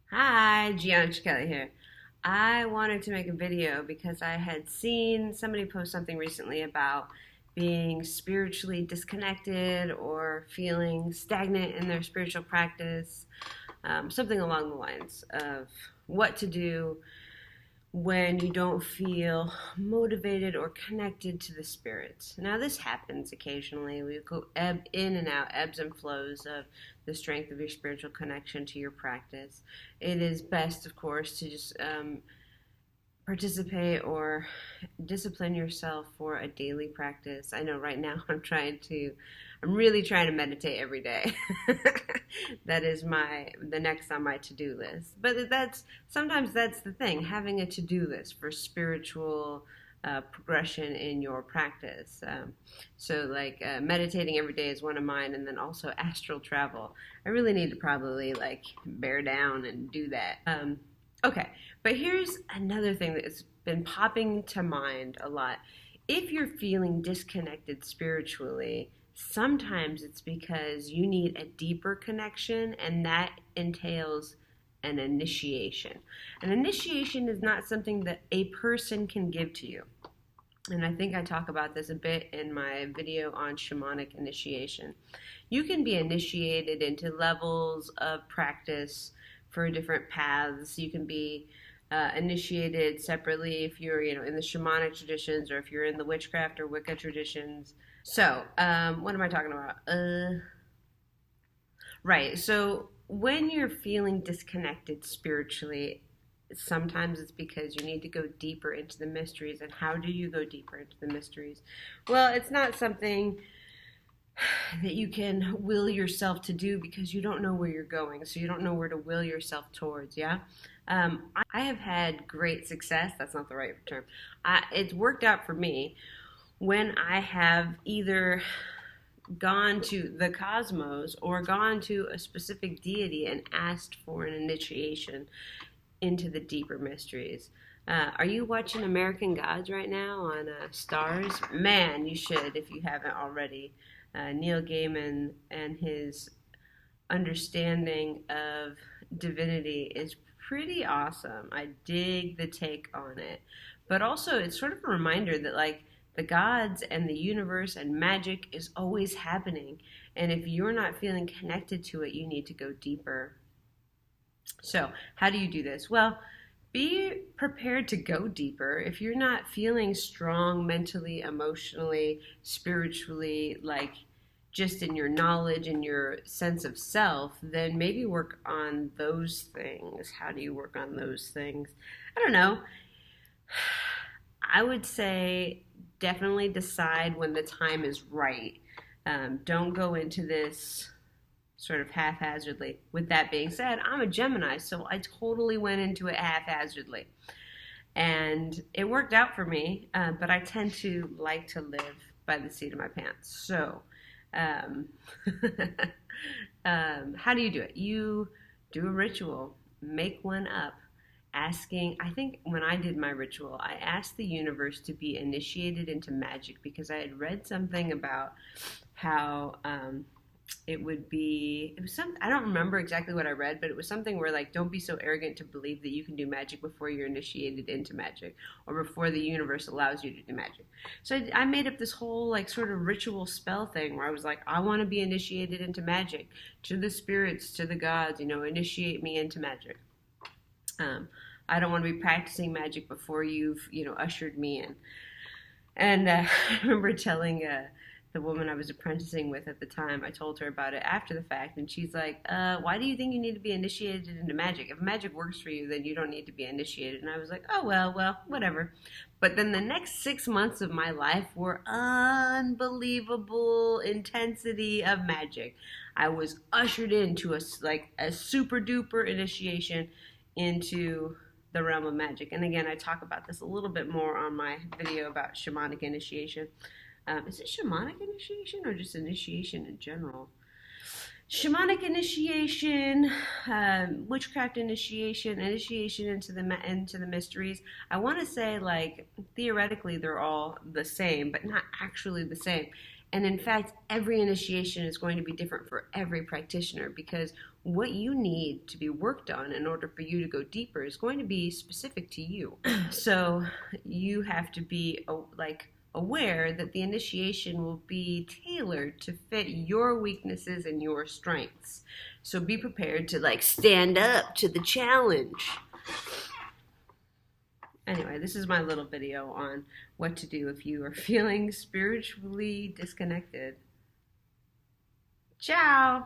Hi, Giana Cicchelli here. I wanted to make a video because I had seen somebody post something recently about being spiritually disconnected or feeling stagnant in their spiritual practice, something along the lines of what to do when you don't feel motivated or connected to the spirits. Now, this happens occasionally. We go in and out, ebbs and flows of the strength of your spiritual connection to your practice. It is best, of course, to just participate or discipline yourself for a daily practice. I know right now I'm really trying to meditate every day. That is the next on my to-do list. But sometimes that's the thing, having a to-do list for spiritual progression in your practice. Meditating every day is one of mine, and then also astral travel. I really need to probably bear down and do that. Okay, but here's another thing that's been popping to mind a lot. If you're feeling disconnected spiritually, sometimes it's because you need a deeper connection, and that entails an initiation. An initiation is not something that a person can give to you. And I think I talk about this a bit in my video on shamanic initiation. You can be initiated into levels of practice for different paths. You can be initiated separately if you're, in the shamanic traditions, or if you're in the witchcraft or Wicca traditions. So, what am I talking about? Right. So, when you're feeling disconnected spiritually, sometimes it's because you need to go deeper into the mysteries. And how do you go deeper into the mysteries? Well, it's not something that you can will yourself to do because you don't know where you're going. So you don't know where to will yourself towards, yeah? I have had great success. That's not the right term. It's worked out for me when I have either gone to the cosmos or gone to a specific deity and asked for an initiation into the deeper mysteries. Are you watching American Gods right now on Stars? Man, you should if you haven't already. Neil Gaiman and his understanding of divinity is pretty awesome. I dig the take on it. But also, it's sort of a reminder that, the gods and the universe and magic is always happening. And if you're not feeling connected to it, you need to go deeper. So, how do you do this? Well, be prepared to go deeper. If you're not feeling strong mentally, emotionally, spiritually, just in your knowledge and your sense of self, then maybe work on those things. How do you work on those things? I don't know. I would say definitely decide when the time is right. Don't go into this sort of haphazardly. With that being said, I'm a Gemini, so I totally went into it haphazardly. And it worked out for me, but I tend to like to live by the seat of my pants. So, how do you do it? You do a ritual, make one up, I think when I did my ritual, I asked the universe to be initiated into magic because I had read something about how it was I don't remember exactly what I read, but it was something where don't be so arrogant to believe that you can do magic before you're initiated into magic or before the universe allows you to do magic. So I made up this whole sort of ritual spell thing where I was like, I want to be initiated into magic, to the spirits, to the gods, initiate me into magic. I don't want to be practicing magic before you've, ushered me in. And I remember telling the woman I was apprenticing with at the time, I told her about it after the fact, and she's like, why do you think you need to be initiated into magic? If magic works for you, then you don't need to be initiated. And I was like, oh, well, whatever. But then the next 6 months of my life were unbelievable intensity of magic. I was ushered into a super duper initiation into the realm of magic. And again, I talk about this a little bit more on my video about shamanic initiation. Is it shamanic initiation or just initiation in general? Shamanic initiation, witchcraft initiation, initiation into the mysteries. I want to say theoretically they're all the same, but not actually the same. And in fact, every initiation is going to be different for every practitioner because what you need to be worked on in order for you to go deeper is going to be specific to you. So you have to be aware that the initiation will be tailored to fit your weaknesses and your strengths. So be prepared to stand up to the challenge. Anyway, this is my little video on what to do if you are feeling spiritually disconnected. Ciao!